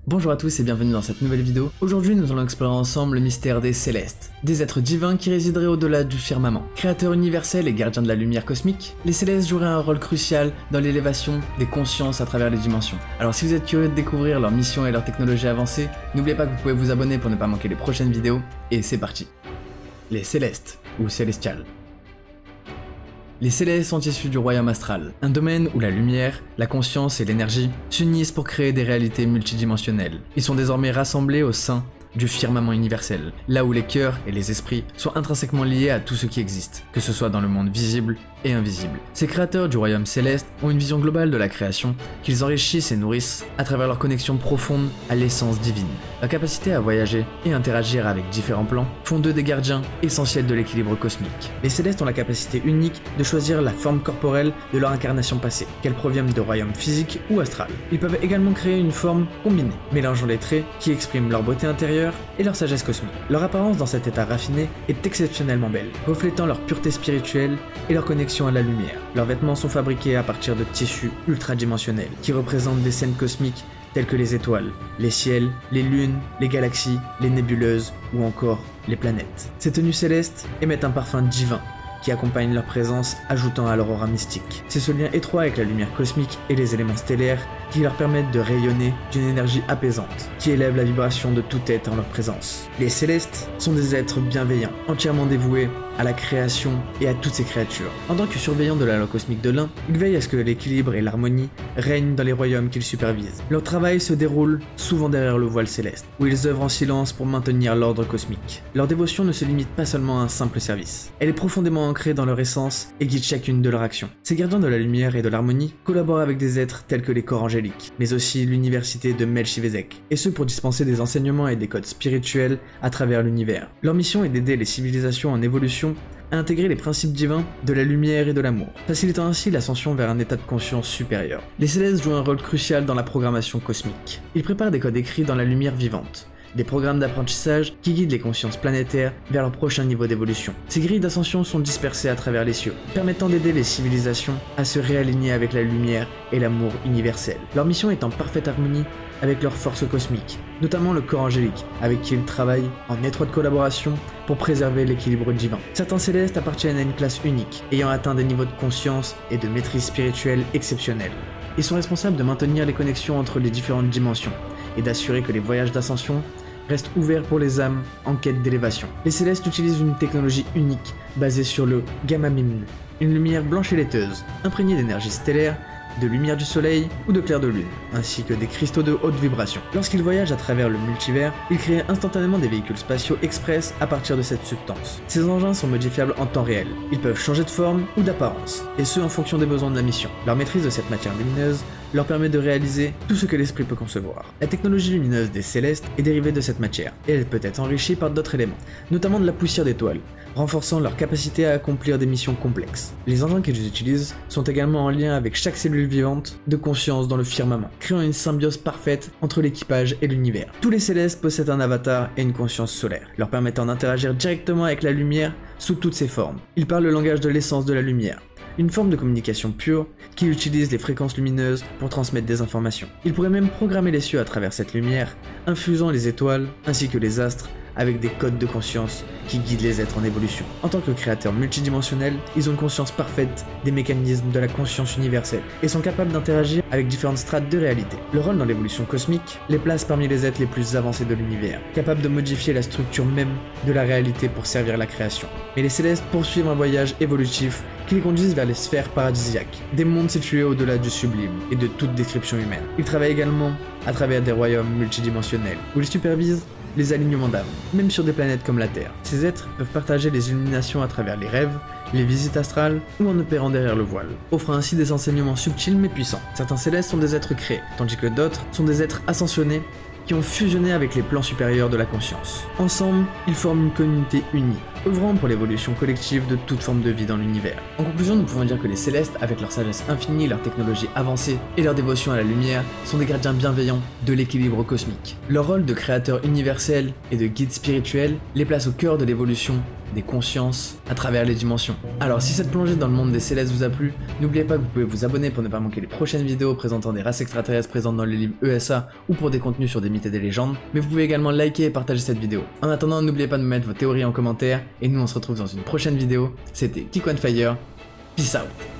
Bonjour à tous et bienvenue dans cette nouvelle vidéo. Aujourd'hui nous allons explorer ensemble le mystère des Célestes, des êtres divins qui résideraient au-delà du firmament. Créateurs universels et gardiens de la lumière cosmique, les Célestes joueraient un rôle crucial dans l'élévation des consciences à travers les dimensions. Alors si vous êtes curieux de découvrir leur mission et leur technologie avancée, n'oubliez pas que vous pouvez vous abonner pour ne pas manquer les prochaines vidéos, et c'est parti. Les Célestes, ou Célestials. Les Célestes sont issus du royaume astral, un domaine où la lumière, la conscience et l'énergie s'unissent pour créer des réalités multidimensionnelles. Ils sont désormais rassemblés au sein du firmament universel, là où les cœurs et les esprits sont intrinsèquement liés à tout ce qui existe, que ce soit dans le monde visible et invisible. Ces créateurs du royaume céleste ont une vision globale de la création qu'ils enrichissent et nourrissent à travers leur connexion profonde à l'essence divine. Leur capacité à voyager et interagir avec différents plans font d'eux des gardiens essentiels de l'équilibre cosmique. Les célestes ont la capacité unique de choisir la forme corporelle de leur incarnation passée, qu'elle provienne de royaume physique ou astral. Ils peuvent également créer une forme combinée, mélangeant les traits qui expriment leur beauté intérieure et leur sagesse cosmique. Leur apparence dans cet état raffiné est exceptionnellement belle, reflétant leur pureté spirituelle et leur connexion à la lumière. Leurs vêtements sont fabriqués à partir de tissus ultradimensionnels qui représentent des scènes cosmiques telles que les étoiles, les ciels, les lunes, les galaxies, les nébuleuses ou encore les planètes. Ces tenues célestes émettent un parfum divin qui accompagne leur présence, ajoutant à leur aura mystique. C'est ce lien étroit avec la lumière cosmique et les éléments stellaires qui leur permettent de rayonner d'une énergie apaisante, qui élève la vibration de tout être en leur présence. Les Célestes sont des êtres bienveillants, entièrement dévoués à la création et à toutes ces créatures. En tant que surveillants de la loi cosmique de l'un, ils veillent à ce que l'équilibre et l'harmonie règnent dans les royaumes qu'ils supervisent. Leur travail se déroule souvent derrière le voile céleste, où ils œuvrent en silence pour maintenir l'ordre cosmique. Leur dévotion ne se limite pas seulement à un simple service. Elle est profondément ancrée dans leur essence et guide chacune de leurs actions. Ces gardiens de la lumière et de l'harmonie collaborent avec des êtres tels que les corps angéliques, mais aussi l'université de Melchizedek, et ce pour dispenser des enseignements et des codes spirituels à travers l'univers. Leur mission est d'aider les civilisations en évolution à intégrer les principes divins de la lumière et de l'amour, facilitant ainsi l'ascension vers un état de conscience supérieur. Les Célestes jouent un rôle crucial dans la programmation cosmique. Ils préparent des codes écrits dans la lumière vivante, des programmes d'apprentissage qui guident les consciences planétaires vers leur prochain niveau d'évolution. Ces grilles d'ascension sont dispersées à travers les cieux, permettant d'aider les civilisations à se réaligner avec la lumière et l'amour universel. Leur mission est en parfaite harmonie avec leurs forces cosmiques, notamment le corps angélique, avec qui ils travaillent en étroite collaboration pour préserver l'équilibre divin. Certains célestes appartiennent à une classe unique, ayant atteint des niveaux de conscience et de maîtrise spirituelle exceptionnels. Ils sont responsables de maintenir les connexions entre les différentes dimensions, et d'assurer que les voyages d'ascension restent ouverts pour les âmes en quête d'élévation. Les Célestes utilisent une technologie unique basée sur le Gamma-Mimn, une lumière blanche et laiteuse, imprégnée d'énergie stellaire, de lumière du soleil ou de clair de lune, ainsi que des cristaux de haute vibration. Lorsqu'ils voyagent à travers le multivers, ils créent instantanément des véhicules spatiaux express à partir de cette substance. Ces engins sont modifiables en temps réel. Ils peuvent changer de forme ou d'apparence, et ce en fonction des besoins de la mission. Leur maîtrise de cette matière lumineuse leur permet de réaliser tout ce que l'esprit peut concevoir. La technologie lumineuse des Célestes est dérivée de cette matière, et elle peut être enrichie par d'autres éléments, notamment de la poussière d'étoiles, renforçant leur capacité à accomplir des missions complexes. Les engins qu'ils utilisent sont également en lien avec chaque cellule vivante de conscience dans le firmament, créant une symbiose parfaite entre l'équipage et l'univers. Tous les Célestes possèdent un avatar et une conscience solaire, leur permettant d'interagir directement avec la lumière sous toutes ses formes. Ils parlent le langage de l'essence de la lumière, une forme de communication pure qui utilise les fréquences lumineuses pour transmettre des informations. Ils pourraient même programmer les cieux à travers cette lumière, infusant les étoiles ainsi que les astres avec des codes de conscience qui guident les êtres en évolution. En tant que créateurs multidimensionnels, ils ont une conscience parfaite des mécanismes de la conscience universelle et sont capables d'interagir avec différentes strates de réalité. Leur rôle dans l'évolution cosmique les place parmi les êtres les plus avancés de l'univers, capables de modifier la structure même de la réalité pour servir la création. Mais les Célestes poursuivent un voyage évolutif qui les conduisent vers les sphères paradisiaques, des mondes situés au-delà du sublime et de toute description humaine. Ils travaillent également à travers des royaumes multidimensionnels, où ils supervisent les alignements d'âmes, même sur des planètes comme la Terre. Ces êtres peuvent partager les illuminations à travers les rêves, les visites astrales ou en opérant derrière le voile, offrant ainsi des enseignements subtils mais puissants. Certains Célestes sont des êtres créés, tandis que d'autres sont des êtres ascensionnés qui ont fusionné avec les plans supérieurs de la conscience. Ensemble, ils forment une communauté unie, œuvrant pour l'évolution collective de toute forme de vie dans l'univers. En conclusion, nous pouvons dire que les Célestes, avec leur sagesse infinie, leur technologie avancée et leur dévotion à la lumière, sont des gardiens bienveillants de l'équilibre cosmique. Leur rôle de créateur universel et de guide spirituel les place au cœur de l'évolution des consciences à travers les dimensions. Alors si cette plongée dans le monde des Célestes vous a plu, n'oubliez pas que vous pouvez vous abonner pour ne pas manquer les prochaines vidéos présentant des races extraterrestres présentes dans les livres ESA ou pour des contenus sur des mythes et des légendes, mais vous pouvez également liker et partager cette vidéo. En attendant, n'oubliez pas de me mettre vos théories en commentaire, et nous on se retrouve dans une prochaine vidéo. C'était Kiko on Fire, peace out.